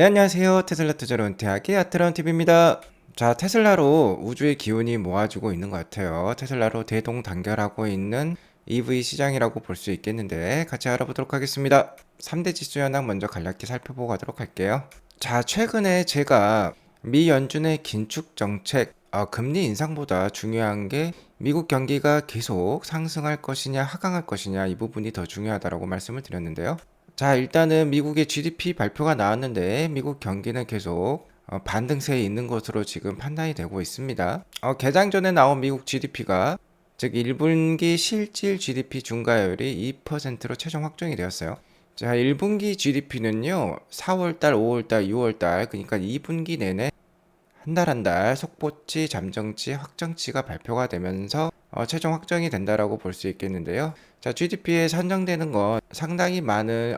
네, 안녕하세요. 테슬라 투자로 은퇴하기 아트론TV입니다. 자, 테슬라로 우주의 기운이 모아지고 있는 것 같아요. 테슬라로 대동단결하고 있는 EV 시장이라고 볼 수 있겠는데 같이 알아보도록 하겠습니다. 3대 지수 현황 먼저 간략히 살펴보고 가도록 할게요. 자, 최근에 제가 미 연준의 긴축 정책, 금리 인상보다 중요한 게 미국 경기가 계속 상승할 것이냐 하강할 것이냐 이 부분이 더 중요하다고 말씀을 드렸는데요. 자, 일단은 미국의 GDP 발표가 나왔는데 미국 경기는 계속 반등세에 있는 것으로 지금 판단이 되고 있습니다. 개장 전에 나온 미국 GDP가 즉 1분기 실질 GDP 중과율이 2%로 최종 확정이 되었어요. 자, 1분기 GDP는요, 4월달, 5월달, 6월달, 그러니까 2분기 내내 한 달 한 달 속보치, 잠정치, 확정치가 발표가 되면서 최종 확정이 된다라고 볼 수 있겠는데요. 자, GDP에 산정되는 건 상당히 많은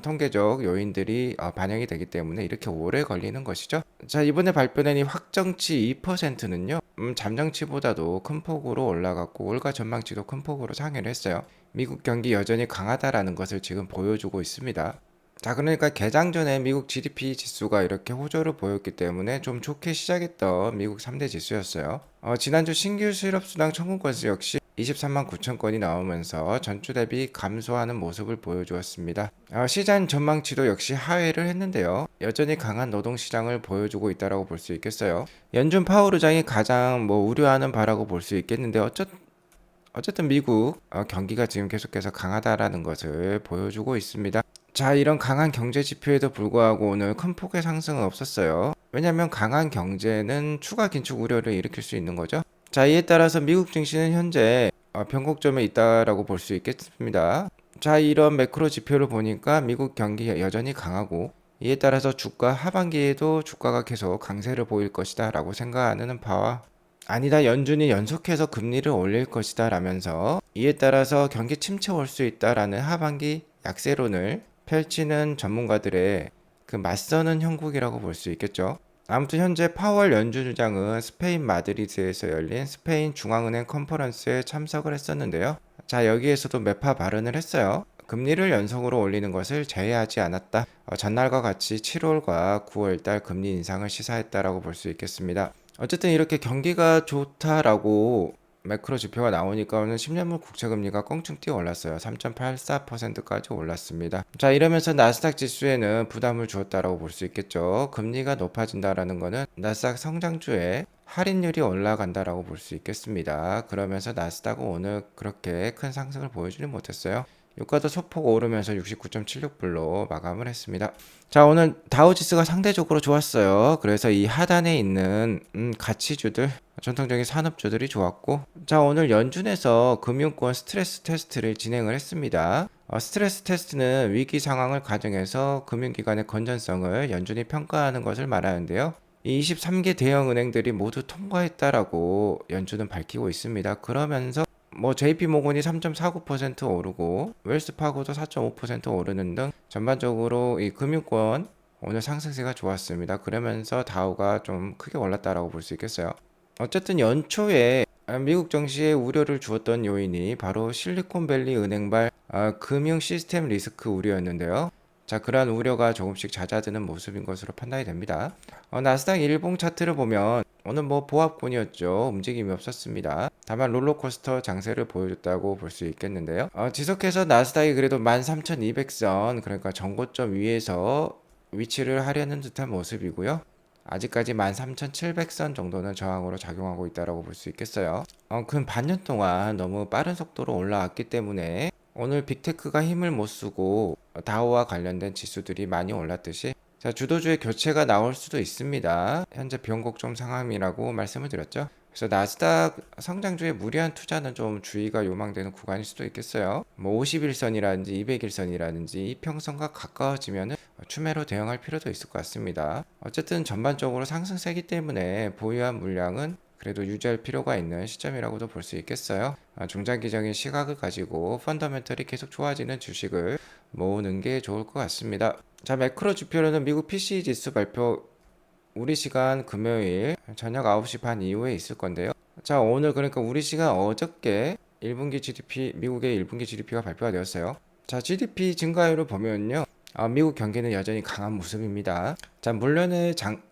통계적 요인들이 반영이 되기 때문에 이렇게 오래 걸리는 것이죠. 자, 이번에 발표된 이 확정치 2%는요, 잠정치보다도 큰 폭으로 올라갔고 올가 전망치도 큰 폭으로 상회를 했어요. 미국 경기 여전히 강하다라는 것을 지금 보여주고 있습니다. 자, 그러니까 개장 전에 미국 GDP 지수가 이렇게 호조를 보였기 때문에 좀 좋게 시작했던 미국 3대 지수였어요. 지난주 신규 실업수당 청구 건수 역시 23만 9천 건이 나오면서 전주 대비 감소하는 모습을 보여주었습니다. 시장 전망치도 역시 하회를 했는데요. 여전히 강한 노동시장을 보여주고 있다고 볼 수 있겠어요. 연준 파월 의장이 가장 우려하는 바라고 볼 수 있겠는데 어쨌든 미국 경기가 지금 계속해서 강하다라는 것을 보여주고 있습니다. 자, 이런 강한 경제 지표에도 불구하고 오늘 큰 폭의 상승은 없었어요. 왜냐하면 강한 경제는 추가 긴축 우려를 일으킬 수 있는 거죠. 자, 이에 따라서 미국 증시는 현재 변곡점에 있다라고 볼 수 있겠습니다. 자, 이런 매크로 지표를 보니까 미국 경기 여전히 강하고 이에 따라서 주가 하반기에도 주가가 계속 강세를 보일 것이다 라고 생각하는 바와 아니다, 연준이 연속해서 금리를 올릴 것이다 라면서 이에 따라서 경기 침체 올 수 있다라는 하반기 약세론을 펼치는 전문가들의 그 맞서는 형국이라고 볼 수 있겠죠. 아무튼 현재 파월 연준 의장은 스페인 마드리드에서 열린 스페인 중앙은행 컨퍼런스에 참석을 했었는데요. 자, 여기에서도 매파 발언을 했어요. 금리를 연속으로 올리는 것을 제외하지 않았다. 전날과 같이 7월과 9월달 금리 인상을 시사했다라고 볼 수 있겠습니다. 어쨌든 이렇게 경기가 좋다라고 매크로 지표가 나오니까 오늘 10년물 국채금리가 껑충 뛰어 올랐어요. 3.84%까지 올랐습니다. 자, 이러면서 나스닥 지수에는 부담을 주었다라고 볼 수 있겠죠. 금리가 높아진다라는 거는 나스닥 성장주에 할인율이 올라간다라고 볼 수 있겠습니다. 그러면서 나스닥은 오늘 그렇게 큰 상승을 보여주지 못했어요. 유가도 소폭 오르면서 69.76불로 마감을 했습니다. 자, 오늘 다우지수가 상대적으로 좋았어요. 그래서 이 하단에 있는 가치주들, 전통적인 산업주들이 좋았고, 자, 오늘 연준에서 금융권 스트레스 테스트를 진행을 했습니다. 스트레스 테스트는 위기 상황을 가정해서 금융기관의 건전성을 연준이 평가하는 것을 말하는데요. 이 23개 대형 은행들이 모두 통과했다라고 연준은 밝히고 있습니다. 그러면서 JP모건이 3.49% 오르고 웰스파고도 4.5% 오르는 등 전반적으로 이 금융권 오늘 상승세가 좋았습니다. 그러면서 다우가 좀 크게 올랐다라고 볼 수 있겠어요. 어쨌든 연초에 미국 증시에 우려를 주었던 요인이 바로 실리콘밸리 은행발 금융 시스템 리스크 우려였는데요. 자, 그러한 우려가 조금씩 잦아드는 모습인 것으로 판단이 됩니다. 나스닥 일봉 차트를 보면 오늘 보합권이었죠. 움직임이 없었습니다. 다만 롤러코스터 장세를 보여줬다고 볼 수 있겠는데요. 지속해서 나스닥이 그래도 13,200선, 그러니까 전고점 위에서 위치를 하려는 듯한 모습이고요. 아직까지 13,700선 정도는 저항으로 작용하고 있다고 볼 수 있겠어요. 근 반년 동안 너무 빠른 속도로 올라왔기 때문에 오늘 빅테크가 힘을 못 쓰고 다우와 관련된 지수들이 많이 올랐듯이 자, 주도주의 교체가 나올 수도 있습니다. 현재 변곡점 상황이라고 말씀을 드렸죠. 그래서 나스닥 성장주의 무리한 투자는 좀 주의가 요망되는 구간일 수도 있겠어요. 51선이라든지 200일선이라든지 이평선과 가까워지면은 추매로 대응할 필요도 있을 것 같습니다. 어쨌든 전반적으로 상승세기 때문에 보유한 물량은 그래도 유지할 필요가 있는 시점이라고도 볼 수 있겠어요. 중장기적인 시각을 가지고 펀더멘털이 계속 좋아지는 주식을 모으는 게 좋을 것 같습니다. 자, 매크로 지표로는 미국 PCE 지수 발표 우리 시간 금요일 저녁 9시 반 이후에 있을 건데요. 자, 오늘 그러니까 우리 시간 어저께 1분기 GDP, 미국의 1분기 GDP가 발표가 되었어요. 자, GDP 증가율을 보면요. 미국 경기는 여전히 강한 모습입니다. 자, 물론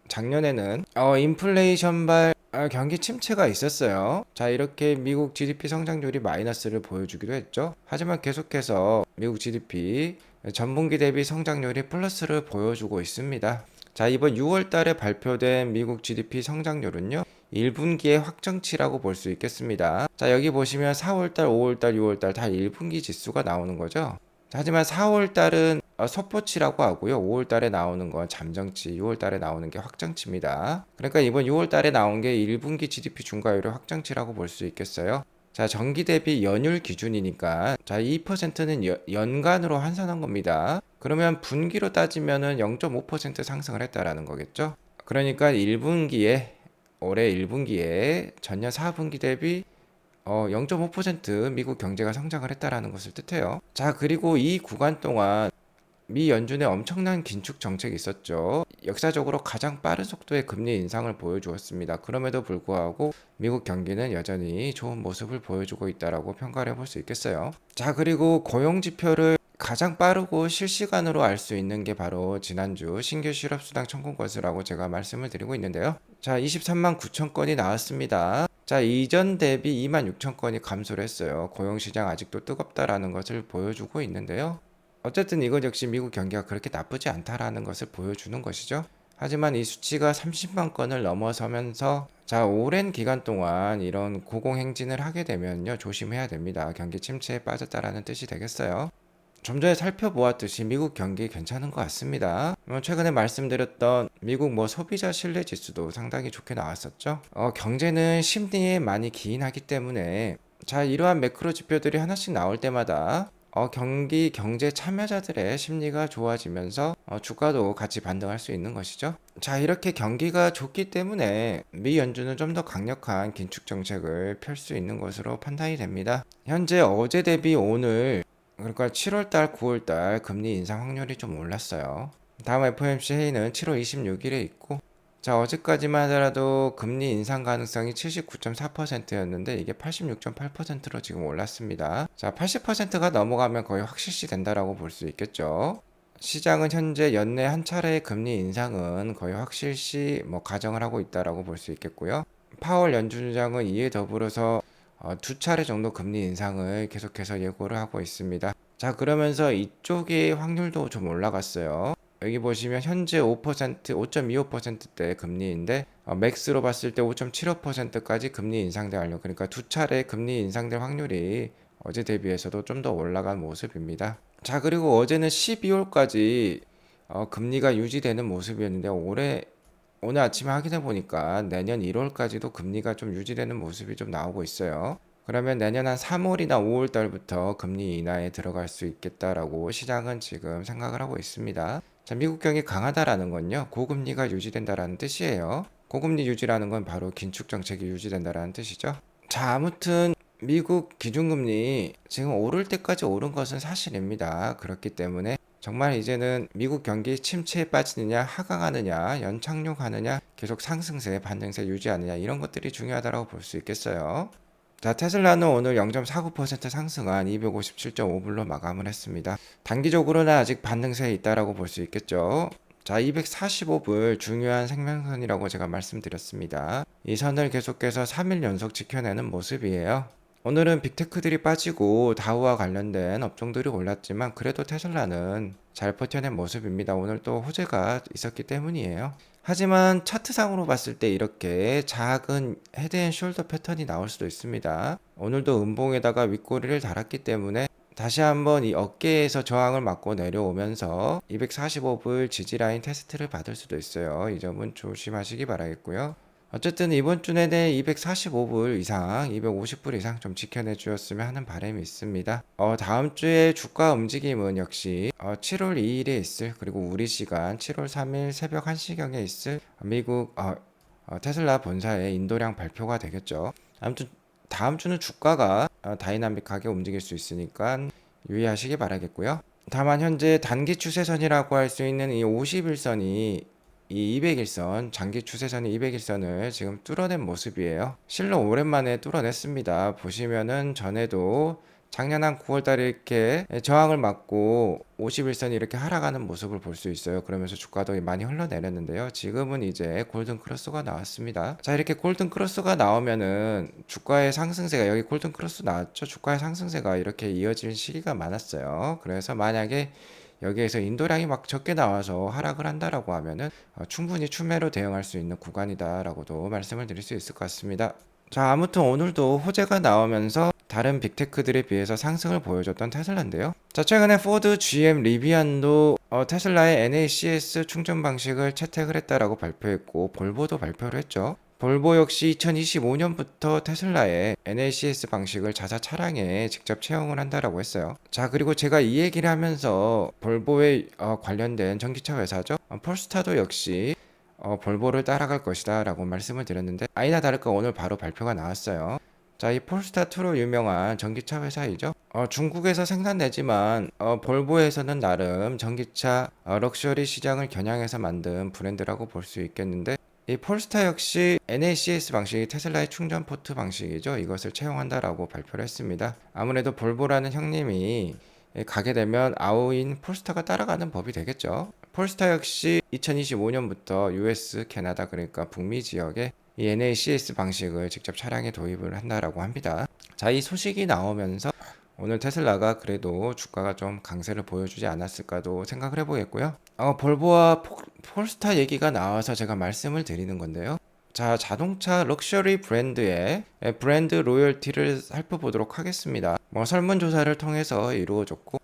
작년에는 인플레이션발 경기 침체가 있었어요. 자, 이렇게 미국 GDP 성장률이 마이너스를 보여주기도 했죠. 하지만 계속해서 미국 GDP 전분기 대비 성장률이 플러스를 보여주고 있습니다. 자, 이번 6월 달에 발표된 미국 GDP 성장률은요, 1분기의 확정치라고 볼 수 있겠습니다. 자, 여기 보시면 4월 달, 5월 달, 6월 달 다 1분기 지수가 나오는 거죠. 자, 하지만 4월 달은 속보치라고 하고요. 5월 달에 나오는 건 잠정치, 6월 달에 나오는 게 확정치입니다. 그러니까 이번 6월 달에 나온 게 1분기 GDP 중과율의 확정치라고 볼 수 있겠어요. 자, 전기 대비 연율 기준이니까 자, 2%는 연간으로 환산한 겁니다. 그러면 분기로 따지면은 0.5% 상승을 했다라는 거겠죠. 그러니까 1분기에 올해 1분기에 전년 4분기 대비 0.5% 미국 경제가 성장을 했다라는 것을 뜻해요. 자, 그리고 이 구간 동안 미 연준의 엄청난 긴축 정책이 있었죠. 역사적으로 가장 빠른 속도의 금리 인상을 보여주었습니다. 그럼에도 불구하고 미국 경기는 여전히 좋은 모습을 보여주고 있다라고 평가를 해볼 수 있겠어요. 자, 그리고 고용 지표를 가장 빠르고 실시간으로 알 수 있는 게 바로 지난주 신규 실업수당 청구 건수라고 제가 말씀을 드리고 있는데요. 자, 23만 9천 건이 나왔습니다. 자, 이전 대비 2만 6천 건이 감소를 했어요. 고용시장 아직도 뜨겁다라는 것을 보여주고 있는데요. 어쨌든 이것 역시 미국 경기가 그렇게 나쁘지 않다라는 것을 보여주는 것이죠. 하지만 이 수치가 30만 건을 넘어서면서 자, 오랜 기간 동안 이런 고공행진을 하게 되면요, 조심해야 됩니다. 경기 침체에 빠졌다라는 뜻이 되겠어요. 좀 전에 살펴보았듯이 미국 경기 괜찮은 것 같습니다. 최근에 말씀드렸던 미국 소비자 신뢰 지수도 상당히 좋게 나왔었죠. 경제는 심리에 많이 기인하기 때문에 자, 이러한 매크로 지표들이 하나씩 나올 때마다 경제 참여자들의 심리가 좋아지면서 주가도 같이 반등할 수 있는 것이죠. 자, 이렇게 경기가 좋기 때문에 미 연준은 좀 더 강력한 긴축 정책을 펼 수 있는 것으로 판단이 됩니다. 현재 어제 대비 오늘, 그러니까 7월달, 9월달 금리 인상 확률이 좀 올랐어요. 다음 FOMC 회의는 7월 26일에 있고, 자, 어제까지만 하더라도 금리 인상 가능성이 79.4%였는데 이게 86.8%로 지금 올랐습니다. 자, 80%가 넘어가면 거의 확실시 된다라고 볼 수 있겠죠. 시장은 현재 연내 한 차례의 금리 인상은 거의 확실시 가정을 하고 있다라고 볼 수 있겠고요. 파월 연준의장은 이에 더불어서 두 차례 정도 금리 인상을 계속해서 예고를 하고 있습니다. 자, 그러면서 이쪽의 확률도 좀 올라갔어요. 여기 보시면 현재 5%, 5.25%대 금리인데 맥스로 봤을 때 5.75%까지 금리 인상될 확률, 그러니까 두 차례 금리 인상될 확률이 어제 대비해서도 좀 더 올라간 모습입니다. 자, 그리고 어제는 12월까지 금리가 유지되는 모습이었는데 오늘 아침에 확인해 보니까 내년 1월까지도 금리가 좀 유지되는 모습이 좀 나오고 있어요. 그러면 내년 한 3월이나 5월 달부터 금리 인하에 들어갈 수 있겠다라고 시장은 지금 생각을 하고 있습니다. 자, 미국 경기 강하다라는 건요, 고금리가 유지된다라는 뜻이에요. 고금리 유지라는 건 바로 긴축 정책이 유지된다라는 뜻이죠. 자, 아무튼 미국 기준금리 지금 오를 때까지 오른 것은 사실입니다. 그렇기 때문에 정말 이제는 미국 경기 침체에 빠지느냐, 하강하느냐, 연착륙하느냐, 계속 상승세, 반등세 유지하느냐, 이런 것들이 중요하다고 볼 수 있겠어요. 자, 테슬라는 오늘 0.49% 상승한 257.5불로 마감을 했습니다. 단기적으로는 아직 반등세에 있다라고 볼 수 있겠죠. 자, 245불 중요한 생명선이라고 제가 말씀드렸습니다. 이 선을 계속해서 3일 연속 지켜내는 모습이에요. 오늘은 빅테크들이 빠지고 다우와 관련된 업종들이 올랐지만 그래도 테슬라는 잘 버텨낸 모습입니다. 오늘 또 호재가 있었기 때문이에요. 하지만 차트상으로 봤을 때 이렇게 작은 헤드앤숄더 패턴이 나올 수도 있습니다. 오늘도 음봉에다가 윗꼬리를 달았기 때문에 다시 한번 이 어깨에서 저항을 맞고 내려오면서 245불 지지라인 테스트를 받을 수도 있어요. 이 점은 조심하시기 바라겠고요. 어쨌든 이번 주 내내 245불 이상, 250불 이상 좀 지켜내 주었으면 하는 바람이 있습니다. 다음 주에 주가 움직임은 역시 7월 2일에 있을, 그리고 우리 시간 7월 3일 새벽 1시경에 있을 미국 테슬라 본사의 인도량 발표가 되겠죠. 아무튼 다음 주는 주가가 다이나믹하게 움직일 수 있으니까 유의하시기 바라겠고요. 다만 현재 단기 추세선이라고 할 수 있는 이 51선이 이 200일선, 장기 추세선이 200일선을 지금 뚫어낸 모습이에요. 실로 오랜만에 뚫어냈습니다. 보시면은 전에도 작년 한 9월 달에 이렇게 저항을 맞고 51선이 이렇게 하락하는 모습을 볼 수 있어요. 그러면서 주가도 많이 흘러내렸는데요. 지금은 이제 골든 크로스가 나왔습니다. 자, 이렇게 골든 크로스가 나오면은 주가의 상승세가, 여기 골든 크로스 나왔죠. 주가의 상승세가 이렇게 이어질 시기가 많았어요. 그래서 만약에 여기에서 인도량이 막 적게 나와서 하락을 한다라고 하면은 충분히 추매로 대응할 수 있는 구간이다라고도 말씀을 드릴 수 있을 것 같습니다. 자, 아무튼 오늘도 호재가 나오면서 다른 빅테크들에 비해서 상승을 보여줬던 테슬라인데요. 자, 최근에 포드, GM, 리비안도 테슬라의 NACS 충전 방식을 채택을 했다라고 발표했고, 볼보도 발표를 했죠. 볼보 역시 2025년부터 테슬라의 NACS 방식을 자사 차량에 직접 채용을 한다라고 했어요. 자, 그리고 제가 이 얘기를 하면서 볼보에 관련된 전기차 회사죠. 폴스타도 역시 볼보를 따라갈 것이다 라고 말씀을 드렸는데, 아니나 다를까 오늘 바로 발표가 나왔어요. 자, 이 폴스타2로 유명한 전기차 회사이죠. 중국에서 생산되지만 볼보에서는 나름 전기차 럭셔리 시장을 겨냥해서 만든 브랜드라고 볼 수 있겠는데, 이 폴스타 역시 NACS 방식이 테슬라의 충전 포트 방식이죠. 이것을 채용한다라고 발표를 했습니다. 아무래도 볼보라는 형님이 가게 되면 아우인 폴스타가 따라가는 법이 되겠죠. 폴스타 역시 2025년부터 US, 캐나다, 그러니까 북미 지역에 이 NACS 방식을 직접 차량에 도입을 한다라고 합니다. 자, 이 소식이 나오면서 오늘 테슬라가 그래도 주가가 좀 강세를 보여주지 않았을까도 생각을 해보겠고요. 볼보와 폴스타 얘기가 나와서 제가 말씀을 드리는 건데요. 자, 자동차 럭셔리 브랜드의 브랜드 로열티를 살펴보도록 하겠습니다. 설문조사를 통해서 이루어졌고,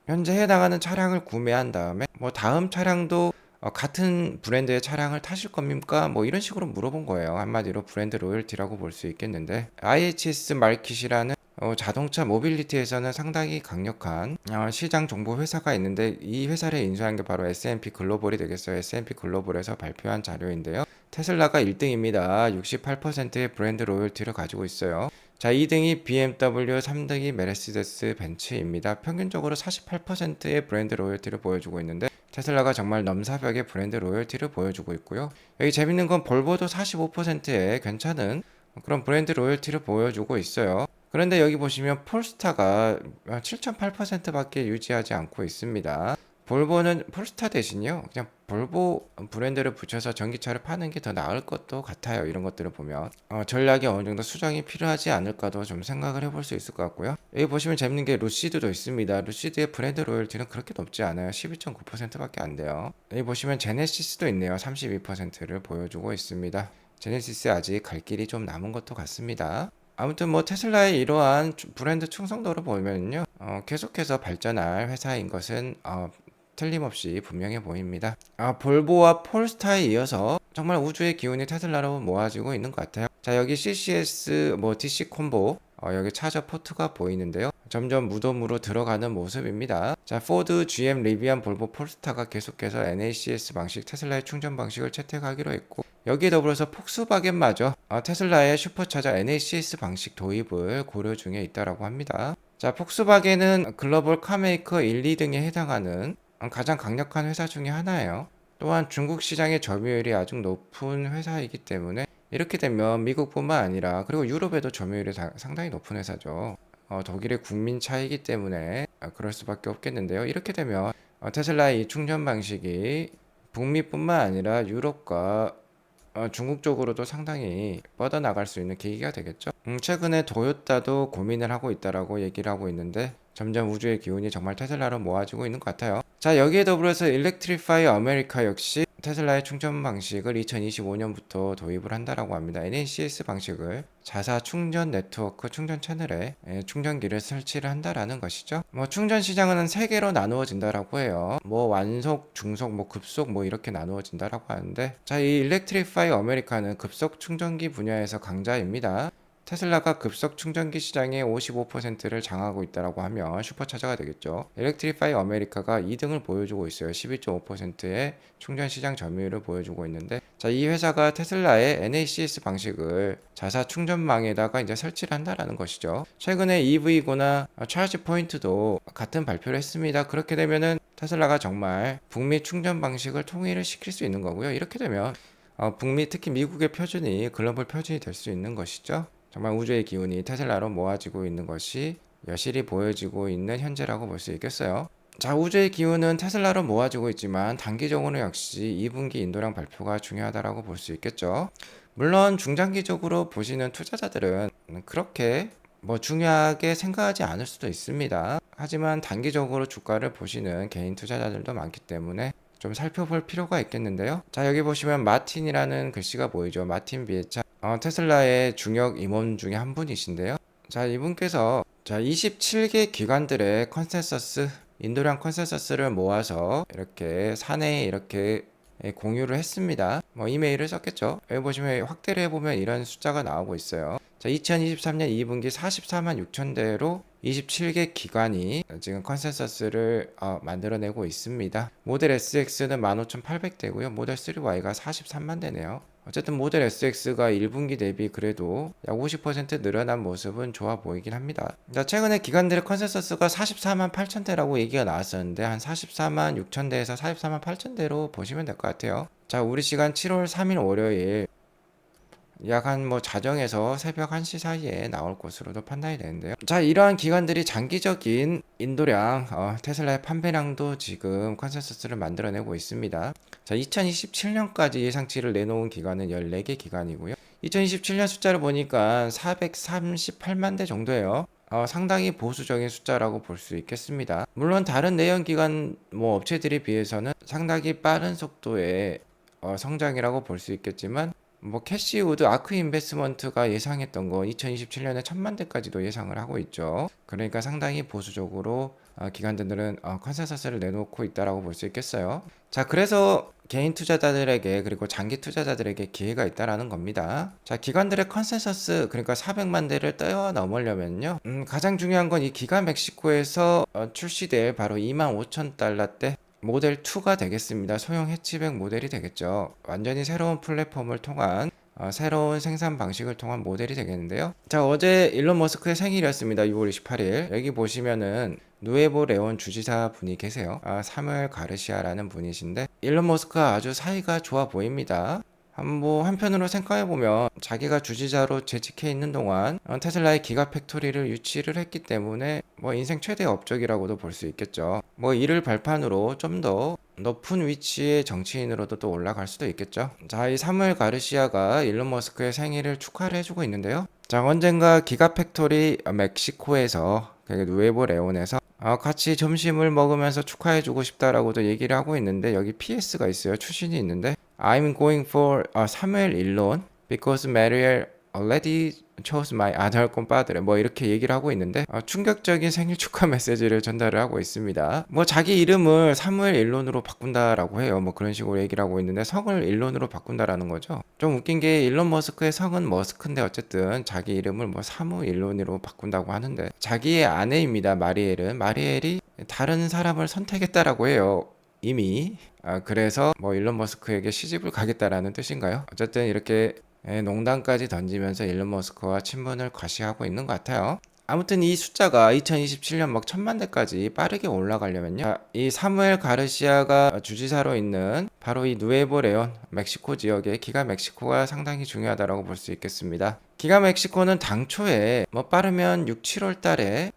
현재 해당하는 차량을 구매한 다음에 다음 차량도 같은 브랜드의 차량을 타실 겁니까? 이런 식으로 물어본 거예요. 한마디로 브랜드 로열티라고 볼 수 있겠는데, IHS 마켓이라는 자동차 모빌리티에서는 상당히 강력한 시장 정보 회사가 있는데, 이 회사를 인수한 게 바로 S&P 글로벌이 되겠어요. S&P 글로벌에서 발표한 자료인데요. 테슬라가 1등입니다. 68%의 브랜드 로열티를 가지고 있어요. 자, 2등이 BMW, 3등이 메르세데스 벤츠입니다. 평균적으로 48%의 브랜드 로열티를 보여주고 있는데, 테슬라가 정말 넘사벽의 브랜드 로열티를 보여주고 있고요. 여기 재밌는 건 볼보도 45%의 괜찮은 그런 브랜드 로열티를 보여주고 있어요. 그런데 여기 보시면 폴스타가 7.8%밖에 유지하지 않고 있습니다. 볼보는 폴스타 대신요, 그냥 볼보 브랜드를 붙여서 전기차를 파는 게 더 나을 것도 같아요. 이런 것들을 보면 전략이 어느 정도 수정이 필요하지 않을까도 좀 생각을 해볼 수 있을 것 같고요. 여기 보시면 재밌는 게 루시드도 있습니다. 루시드의 브랜드 로열티는 그렇게 높지 않아요. 12.9%밖에 안 돼요. 여기 보시면 제네시스도 있네요. 32%를 보여주고 있습니다. 제네시스 아직 갈 길이 좀 남은 것도 같습니다. 아무튼 테슬라의 이러한 브랜드 충성도를 보면요, 계속해서 발전할 회사인 것은 틀림없이 분명해 보입니다. 볼보와 폴스타에 이어서 정말 우주의 기운이 테슬라로 모아지고 있는 것 같아요. 자, 여기 CCS DC 콤보 여기 차저 포트가 보이는데요. 점점 무덤으로 들어가는 모습입니다. 자, 포드, GM, 리비안, 볼보, 폴스타가 계속해서 NACS 방식, 테슬라의 충전 방식을 채택하기로 했고, 여기에 더불어서 폭스바겐마저 테슬라의 슈퍼차저 NACS 방식 도입을 고려 중에 있다라고 합니다. 자, 폭스바겐은 글로벌 카메이커 1, 2등에 해당하는 가장 강력한 회사 중에 하나예요. 또한 중국 시장의 점유율이 아주 높은 회사이기 때문에, 이렇게 되면 미국뿐만 아니라 그리고 유럽에도 점유율이 상당히 높은 회사죠. 독일의 국민차이기 때문에 그럴 수밖에 없겠는데요. 이렇게 되면 테슬라의 이 충전 방식이 북미뿐만 아니라 유럽과 중국 쪽으로도 상당히 뻗어나갈 수 있는 계기가 되겠죠. 최근에 도요타도 고민을 하고 있다라고 얘기를 하고 있는데, 점점 우주의 기운이 정말 테슬라로 모아지고 있는 것 같아요. 자, 여기에 더불어서 일렉트리파이 아메리카 역시 테슬라의 충전 방식을 2025년부터 도입을 한다라고 합니다. NACS 방식을 자사 충전 네트워크 충전 채널에 충전기를 설치를 한다라는 것이죠. 충전 시장은 세 개로 나누어진다라고 해요. 완속, 중속, 급속 이렇게 나누어진다라고 하는데, 자, 이 일렉트리파이 아메리카는 급속 충전기 분야에서 강자입니다. 테슬라가 급속 충전기 시장의 55%를 장악하고 있다고 하면 슈퍼차저가 되겠죠. 일렉트리파이 아메리카가 2등을 보여주고 있어요. 12.5%의 충전 시장 점유율을 보여주고 있는데, 자, 이 회사가 테슬라의 NACS 방식을 자사 충전망에다가 이제 설치를 한다라는 것이죠. 최근에 EV고나 차지 포인트도 같은 발표를 했습니다. 그렇게 되면은 테슬라가 정말 북미 충전 방식을 통일을 시킬 수 있는 거고요. 이렇게 되면 북미, 특히 미국의 표준이 글로벌 표준이 될 수 있는 것이죠. 정말 우주의 기운이 테슬라로 모아지고 있는 것이 여실히 보여지고 있는 현재라고 볼 수 있겠어요. 자, 우주의 기운은 테슬라로 모아지고 있지만 단기적으로 역시 2분기 인도량 발표가 중요하다라고 볼 수 있겠죠. 물론 중장기적으로 보시는 투자자들은 그렇게 중요하게 생각하지 않을 수도 있습니다. 하지만 단기적으로 주가를 보시는 개인 투자자들도 많기 때문에 좀 살펴볼 필요가 있겠는데요. 자, 여기 보시면 마틴이라는 글씨가 보이죠. 마틴 비에차, 테슬라의 중역 임원 중에 한 분이신데요. 자, 이분께서 27개 기관들의 컨센서스, 인도량 컨센서스를 모아서 이렇게 사내에 이렇게 공유를 했습니다. 이메일을 썼겠죠. 여기 보시면 확대를 해보면 이런 숫자가 나오고 있어요. 자, 2023년 2분기 44만 6천 대로 27개 기관이 지금 컨센서스를 만들어내고 있습니다. 모델 SX는 15,800대고요. 모델 3Y가 43만 대네요. 어쨌든 모델 SX가 1분기 대비 그래도 약 50% 늘어난 모습은 좋아 보이긴 합니다. 자, 최근에 기관들의 컨센서스가 44만 8천 대라고 얘기가 나왔었는데 한 44만 6천 대에서 44만 8천 대로 보시면 될 것 같아요. 자, 우리 시간 7월 3일 월요일 약 한 자정에서 새벽 1시 사이에 나올 것으로도 판단이 되는데요. 자, 이러한 기관들이 장기적인 인도량, 테슬라의 판매량도 지금 컨센서스를 만들어내고 있습니다. 자, 2027년까지 예상치를 내놓은 기관은 14개 기관이고요. 2027년 숫자를 보니까 438만 대 정도예요. 상당히 보수적인 숫자라고 볼 수 있겠습니다. 물론 다른 내연기관 업체들에 비해서는 상당히 빠른 속도의 성장이라고 볼 수 있겠지만 캐시우드 아크 인베스먼트가 예상했던 거 2027년에 1000만 대까지도 예상을 하고 있죠. 그러니까 상당히 보수적으로 기관들은 컨센서스를 내놓고 있다라고 볼 수 있겠어요. 자, 그래서 개인 투자자들에게 그리고 장기 투자자들에게 기회가 있다라는 겁니다. 자, 기관들의 컨센서스 그러니까 400만 대를 뛰어넘으려면요. 가장 중요한 건 이 기가 멕시코에서 출시될 바로 25,000달러대 모델 2가 되겠습니다. 소형 해치백 모델이 되겠죠. 완전히 새로운 플랫폼을 통한 새로운 생산 방식을 통한 모델이 되겠는데요. 자, 어제 일론 머스크의 생일이었습니다. 6월 28일. 여기 보시면은 누에보 레온 주지사 분이 계세요. 사무엘 가르시아라는 분이신데 일론 머스크가 아주 사이가 좋아 보입니다. 한편으로 생각해보면 자기가 주지사로 재직해 있는 동안 테슬라의 기가팩토리를 유치를 했기 때문에 인생 최대 업적이라고도 볼 수 있겠죠. 이를 발판으로 좀 더 높은 위치의 정치인으로도 또 올라갈 수도 있겠죠. 자, 이 사무엘 가르시아가 일론 머스크의 생일을 축하를 해주고 있는데요. 자, 언젠가 기가팩토리 멕시코에서 누에보 레온에서 같이 점심을 먹으면서 축하해주고 싶다라고도 얘기를 하고 있는데 여기 PS가 있어요. 추신이 있는데 I'm going for Samuel Elon because Mariel already chose my other compadre 이렇게 얘기를 하고 있는데 충격적인 생일 축하 메시지를 전달을 하고 있습니다. 자기 이름을 사무엘 일론으로 바꾼다라고 해요. 그런 식으로 얘기를 하고 있는데 성을 일론으로 바꾼다라는 거죠. 좀 웃긴 게 일론 머스크의 성은 머스크인데 어쨌든 자기 이름을 사무 일론으로 바꾼다고 하는데 자기의 아내입니다. 마리엘이 다른 사람을 선택했다라고 해요. 이미 그래서 일론 머스크에게 시집을 가겠다라는 뜻인가요? 어쨌든 이렇게 농담까지 던지면서 일론 머스크와 친분을 과시하고 있는 것 같아요. 아무튼 이 숫자가 2027년 1000만 대까지 빠르게 올라가려면요. 이 사무엘 가르시아가 주지사로 있는 바로 이 누에보 레온 멕시코 지역의 기가 멕시코가 상당히 중요하다고 볼 수 있겠습니다. 기가 멕시코는 당초에 빠르면 6, 7월 달에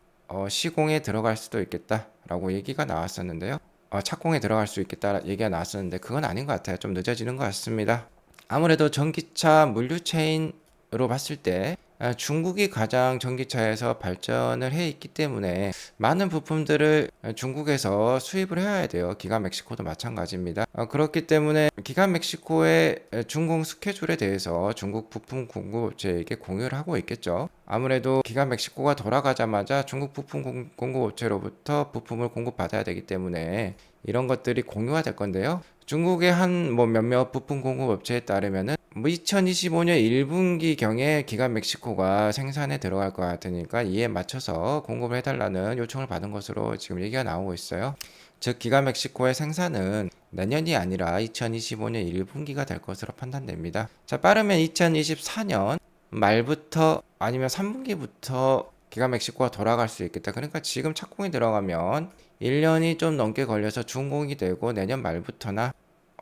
시공에 들어갈 수도 있겠다라고 얘기가 나왔었는데요. 착공에 들어갈 수 있겠다 얘기가 나왔었는데 그건 아닌 것 같아요. 좀 늦어지는 것 같습니다. 아무래도 전기차 물류 체인으로 봤을 때 중국이 가장 전기차에서 발전을 해 있기 때문에 많은 부품들을 중국에서 수입을 해야 돼요. 기가 멕시코도 마찬가지입니다. 그렇기 때문에 기가 멕시코의 준공 스케줄에 대해서 중국 부품 공급업체에게 공유를 하고 있겠죠. 아무래도 기가 멕시코가 돌아가자마자 중국 부품 공급업체로부터 부품을 공급받아야 되기 때문에 이런 것들이 공유가 될 건데요. 중국의 한 몇몇 부품 공급업체에 따르면은 2025년 1분기 경에 기가 멕시코가 생산에 들어갈 것 같으니까 이에 맞춰서 공급을 해달라는 요청을 받은 것으로 지금 얘기가 나오고 있어요. 즉 기가 멕시코의 생산은 내년이 아니라 2025년 1분기가 될 것으로 판단됩니다. 자, 빠르면 2024년 말부터 아니면 3분기부터 기가 멕시코가 돌아갈 수 있겠다. 그러니까 지금 착공이 들어가면 1년이 좀 넘게 걸려서 준공이 되고 내년 말부터나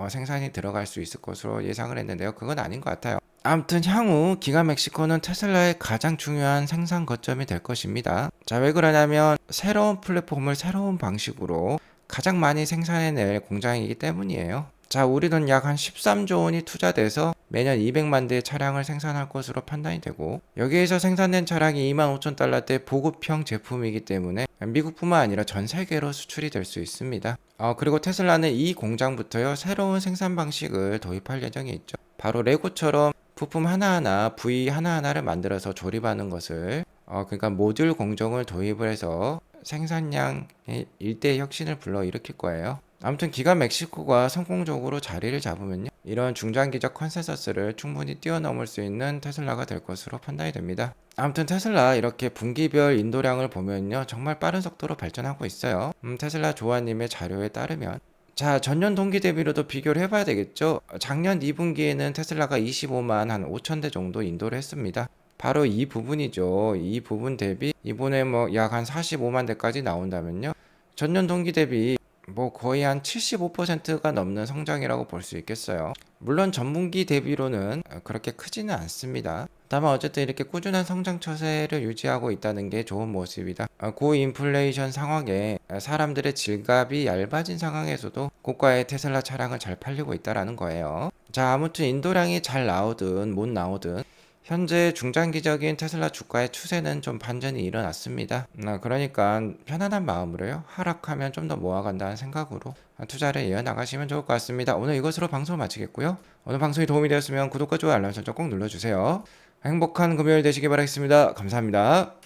생산이 들어갈 수 있을 것으로 예상을 했는데요. 그건 아닌 것 같아요. 아무튼 향후 기가 멕시코는 테슬라의 가장 중요한 생산 거점이 될 것입니다. 자, 왜 그러냐면 새로운 플랫폼을 새로운 방식으로 가장 많이 생산해낼 공장이기 때문이에요. 자, 우리 돈 약 한 13조 원이 투자돼서 매년 200만 대의 차량을 생산할 것으로 판단이 되고, 여기에서 생산된 차량이 25,000달러대 보급형 제품이기 때문에 미국뿐만 아니라 전 세계로 수출이 될 수 있습니다. 그리고 테슬라는 이 공장부터요, 새로운 생산 방식을 도입할 예정이 있죠. 바로 레고처럼 부품 하나하나, 부위 하나하나를 만들어서 조립하는 것을, 그러니까 모듈 공정을 도입을 해서 생산량의 일대 혁신을 불러일으킬 거예요. 아무튼 기가 멕시코가 성공적으로 자리를 잡으면요, 이런 중장기적 컨센서스를 충분히 뛰어넘을 수 있는 테슬라가 될 것으로 판단이 됩니다. 아무튼 테슬라 이렇게 분기별 인도량을 보면요, 정말 빠른 속도로 발전하고 있어요. 테슬라 조아님의 자료에 따르면, 자, 전년 동기 대비로도 비교를 해봐야 되겠죠. 작년 2분기에는 테슬라가 25만 한 5천 대 정도 인도를 했습니다. 바로 이 부분이죠. 이 부분 대비 이번에 뭐 약 한 45만 대까지 나온다면요, 전년 동기 대비 뭐 거의 한 75%가 넘는 성장이라고 볼 수 있겠어요. 물론 전분기 대비로는 그렇게 크지는 않습니다. 다만 어쨌든 이렇게 꾸준한 성장 추세를 유지하고 있다는 게 좋은 모습이다. 고인플레이션 상황에 사람들의 지갑이 얇아진 상황에서도 고가의 테슬라 차량은 잘 팔리고 있다는 거예요. 자, 아무튼 인도량이 잘 나오든 못 나오든 현재 중장기적인 테슬라 주가의 추세는 좀 반전이 일어났습니다. 그러니까 편안한 마음으로요, 하락하면 좀 더 모아간다는 생각으로 투자를 이어나가시면 좋을 것 같습니다. 오늘 이것으로 방송을 마치겠고요. 오늘 방송이 도움이 되었으면 구독과 좋아요 알람 설정 꼭 눌러주세요. 행복한 금요일 되시기 바라겠습니다. 감사합니다.